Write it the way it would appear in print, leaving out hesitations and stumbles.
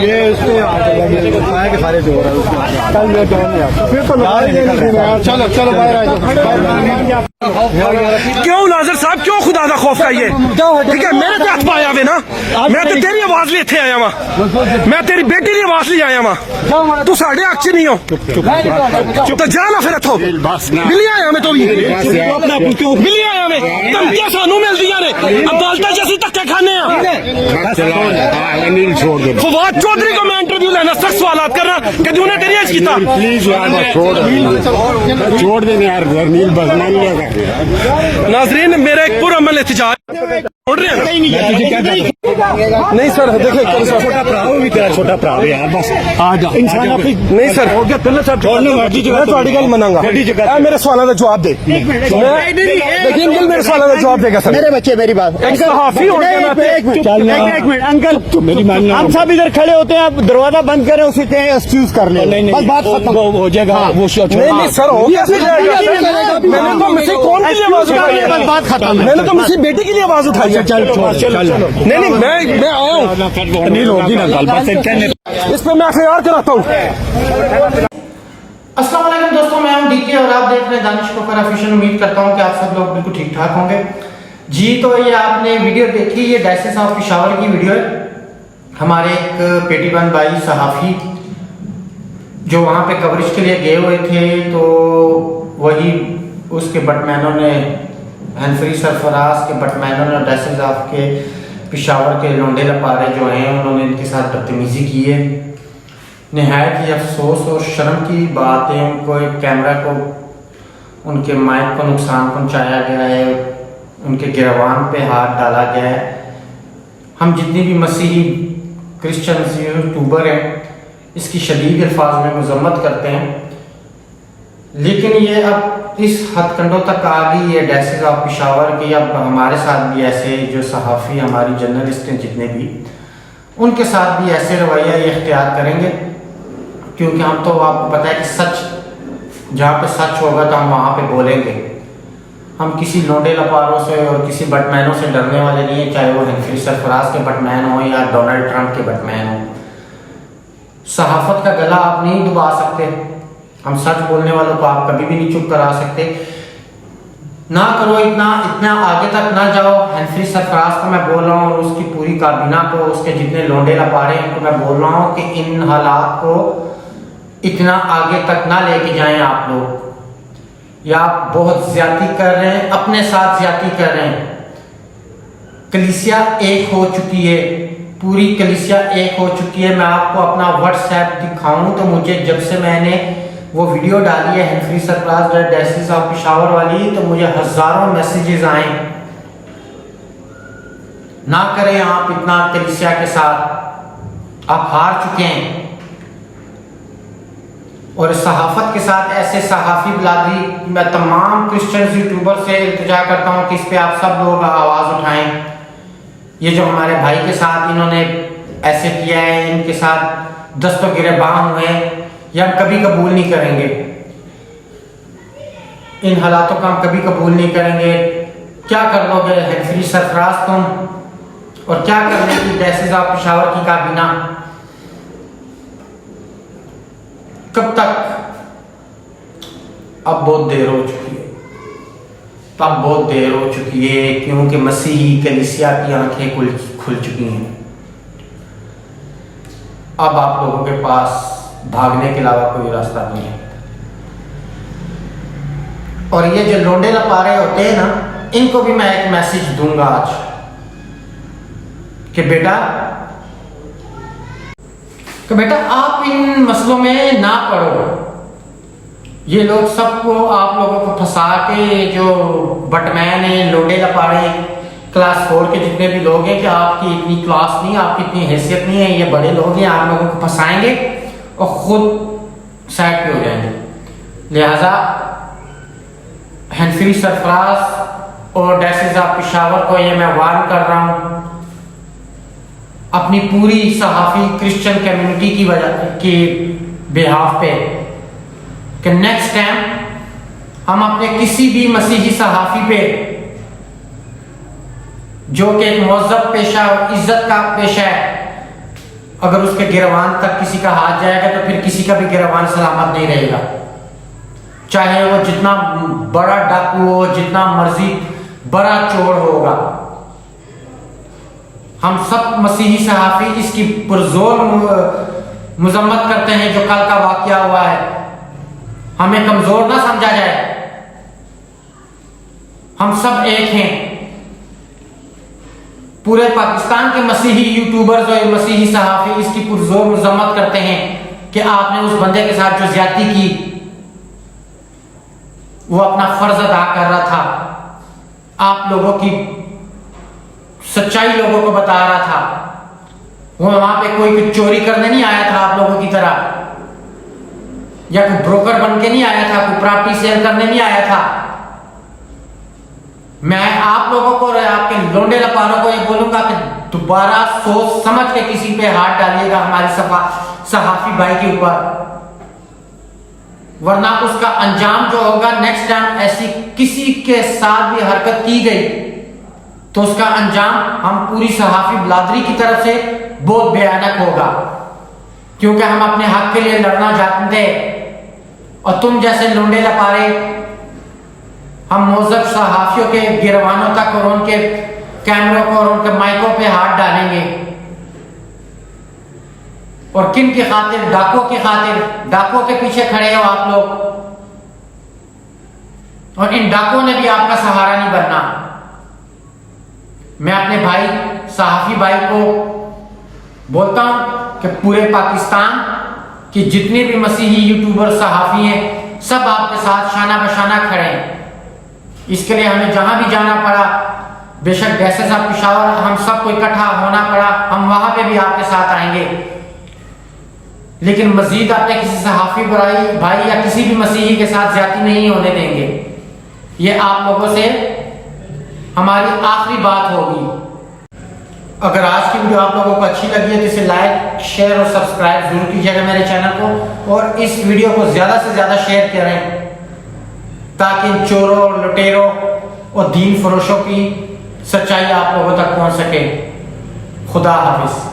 ये इसको के सारे जो फिर तो चलो चलो क्यों नाज़र साहब, क्यों खुदा का खौफ खाइए? ठीक है, मेरे हाथ पाया वे ना, मैं तो तेरी आवाज लिए थे आया वहां, मैं तेरी बेटी की आवाज लिए आया वहां, तू साढ़े अक्ष नहीं हो तो जाना फिर इथों मिली आया मैं, तो भी मिली आया मैं, धमकियां सानू मिल दिया ने, अदालत जैसी धक्के खाने। फवाद चौधरी को मैं इंटरव्यू लेना, सख्त सवालात करना कि उन्हें तेरी एज किया। प्लीज छोड़ देने यार, नाजरीन मेरा एक पुरअमन एहतजाज छोड़ रहे हैं। नहीं सर, देखिए छोटा भरा भी तेरा छोटा भरा भी यार, बस आ जा इंसान अपनी। नहीं सर, हो गया तेरे साथ छोड़ने मर्जी जो मैं तुम्हारी गल मनांगा। मेरे सवालों का जवाब दे, लेकिन मेरे सवालों का जवाब देगा सर। मेरे बच्चे मेरी बात, एक सहाफी होने एक मिनट अंकल, मेरी मानना, हम सब इधर खड़े होते हैं, आप दरवाजा बंद करें, उसी के एक्सक्यूज कर ले, बस बात खत्म हो जाएगा। वो नहीं सर, हो गया, मैंने तो मुझसे कौन की आवाज उठाई है, बस बात खत्म, मैंने तो मुझसे बेटी के लिए आवाज उठाई है। चल नहीं नहीं, मैं आया हूँ, नहीं होगी ना गल, बस इस पर मैं FIR कराता हूँ। अस्सलाम वालेकुम दोस्तों, मैं हूं DK और आप देख रहे हैं दानिश कोकर ऑफिशियल। उम्मीद करता हूं कि आप सब लोग बिल्कुल ठीक ठाक होंगे जी। तो ये आपने वीडियो देखी, ये डायसिस ऑफ पेशावर की वीडियो है। हमारे एक पेटीबंद भाई सहाफ़ी जो वहाँ पे कवरेज के लिए गए हुए थे, तो वही उसके बटमैनों ने, हनफरी सरफराज के बटमैनों ने डायसिस ऑफ के पेशावर के लोंडे लपारे जो हैं, उन्होंने इनके साथ बदतमीजी की है। नहायत ही अफसोस और शर्म की बात है, उनको एक कैमरा को, उनके माइक को नुकसान पहुंचाया गया है, उनके गिरवान पे हाथ डाला गया है। हम जितनी भी मसीही क्रिश्चियन यूट्यूबर हैं इसकी शदीद अल्फाज में मजम्मत करते हैं, लेकिन ये अब इस हथकंडों तक आ गई है डायसिस ऑफ पेशावर की। अब हमारे साथ भी ऐसे जो सहाफ़ी, हमारी जर्नलिस्ट हैं जितने भी, उनके साथ भी ऐसे रवैया ये इख्तियार करेंगे, क्योंकि हम तो आपको पता है कि सच, जहाँ पे सच होगा तो हम वहाँ पे बोलेंगे। हम किसी लोंडे लपारों से और किसी बटमैनों से डरने वाले नहीं है, चाहे वो हनफरी सरफराज के बटमैन हो या डोनाल्ड ट्रंप के बटमैन हो। सहाफत का गला आप नहीं दबा सकते, हम सच बोलने वालों को आप कभी भी नहीं चुप करा सकते। ना करो, इतना आगे तक ना जाओ। हनफरी सरफराज को मैं बोल रहा हूँ और उसकी पूरी काबीना को, उसके जितने लोंडे लपारे हैं उनको मैं बोल रहा हूँ कि इन हालात को इतना आगे तक ना लेके जाएं आप लोग, या आप बहुत ज्यादती कर रहे हैं, अपने साथ ज्यादती कर रहे हैं। कलीसिया एक हो चुकी है, पूरी कलीसिया एक हो चुकी है। मैं आपको अपना व्हाट्सएप दिखाऊं तो मुझे जब से मैंने वो वीडियो डाली है हनफरी सरफराज डायसिस ऑफ पेशावर वाली, तो मुझे हजारों मैसेजेस आए। ना करें आप इतना कलीसिया के साथ, आप हार चुके हैं। और सहाफत के साथ ऐसे सहाफ़ी बिलादरी, मैं तमाम क्रिश्चियन यूट्यूबर से इल्तिजा करता हूँ कि इस पे आप सब लोग आवाज़ उठाएं। ये जो हमारे भाई के साथ इन्होंने ऐसे किया है, इनके साथ दस्तों गिरबान हुए, ये हम कभी कबूल नहीं करेंगे। इन हालातों का हम कभी कबूल नहीं करेंगे। क्या कर लोगे हनफरी सरफराज तुम, और क्या कर लेगी डायसिस ऑफ पेशावर की काबीना? कब तक? अब बहुत देर हो चुकी है, अब बहुत देर हो चुकी है, क्योंकि मसीही कलीसिया की आंखें खुल चुकी हैं। अब आप लोगों के पास भागने के अलावा कोई रास्ता नहीं है। और ये जो लोंडे लपारे होते हैं ना, इनको भी मैं एक मैसेज दूंगा आज कि बेटा, कि बेटा आप इन मसलों में ना पड़ो। ये लोग सबको आप लोगों को फंसा के, जो बटमैन है, लोडे लपाड़े, क्लास 4 के जितने भी लोग हैं कि आपकी इतनी क्लास नहीं, आपकी इतनी हैसियत नहीं है, ये बड़े लोग हैं, आप लोगों को फंसाएंगे और खुद साइड पे हो जाएंगे। लिहाजा हैंफरी सरफराज और डायसिस ऑफ पेशावर को ये मैं वार्न कर रहा हूं अपनी पूरी सहाफ़ी क्रिश्चियन कम्युनिटी की वजह के बिहाफ पे कि नेक्स्ट टाइम हम अपने किसी भी मसीही सहाफ़ी पे, जो कि एक मुअज़्ज़ब पेशा और इज्जत का पेशा है, अगर उसके गिरवान तक किसी का हाथ जाएगा तो फिर किसी का भी गिरवान सलामत नहीं रहेगा, चाहे वो जितना बड़ा डाकू हो, जितना मर्जी बड़ा चोर होगा। हम सब मसीही सहाफ़ी इसकी पुरजोर मुजम्मत करते हैं जो कल का वाकया हुआ है। हमें कमजोर ना समझा जाए, हम सब एक हैं। पूरे पाकिस्तान के मसीही यूट्यूबर्स और मसीही सहाफ़ी इसकी पुरजोर मुजम्मत करते हैं कि आपने उस बंदे के साथ जो ज्यादती की वो अपना फर्ज अदा कर रहा था, आप लोगों की सच्चाई लोगों को बता रहा था। वो वहां पे कोई चोरी करने नहीं आया था आप लोगों की तरह, या कोई ब्रोकर बन के नहीं आया था, कोई प्रॉपर्टी सेल करने नहीं आया था। मैं आप लोगों को और आपके लोंडे लपारों को ये बोलूंगा कि दोबारा सोच समझ के किसी पे हाथ डालिएगा हमारे सहाफ़ी भाई के ऊपर, वरना उसका अंजाम जो होगा नेक्स्ट टाइम ऐसी किसी के साथ भी हरकत की गई तो उसका अंजाम हम पूरी सहाफ़ी बलादरी की तरफ से बहुत भयानक होगा, क्योंकि हम अपने हक के लिए लड़ना चाहते थे और तुम जैसे लोंडे लपारे हम मुअज़्ज़ब सहाफ़ियों के गिरवानों तक और उनके कैमरों को और उनके माइकों पे हाथ डालेंगे। और किन की खातिर? डाकों की खातिर। डाकों के पीछे खड़े हो आप लोग, और इन डाकों ने भी आपका सहारा नहीं बनना। मैं अपने भाई सहाफ़ी भाई को बोलता हूं कि पूरे पाकिस्तान की जितने भी मसीही यूट्यूबर सहाफ़ी हैं सब आपके साथ शाना बशाना खड़े हैं। इसके लिए हमें जहां भी जाना पड़ा, बेशक डायसिस ऑफ पेशावर हम सबको इकट्ठा होना पड़ा, हम वहां पे भी आपके साथ आएंगे। लेकिन मजीद आपने किसी सहाफ़ी भाई या किसी भी मसीही के साथ ज्यादती नहीं होने देंगे। ये आप लोगों से हमारी आखिरी बात होगी। अगर आज की वीडियो आप लोगों को अच्छी लगी है तो इसे लाइक, शेयर और सब्सक्राइब जरूर कीजिएगा मेरे चैनल को, और इस वीडियो को ज्यादा से ज्यादा शेयर करें ताकि इन चोरों, लुटेरों और दीन फरोशों की सच्चाई आप लोगों तक पहुंच सके। खुदा हाफिज।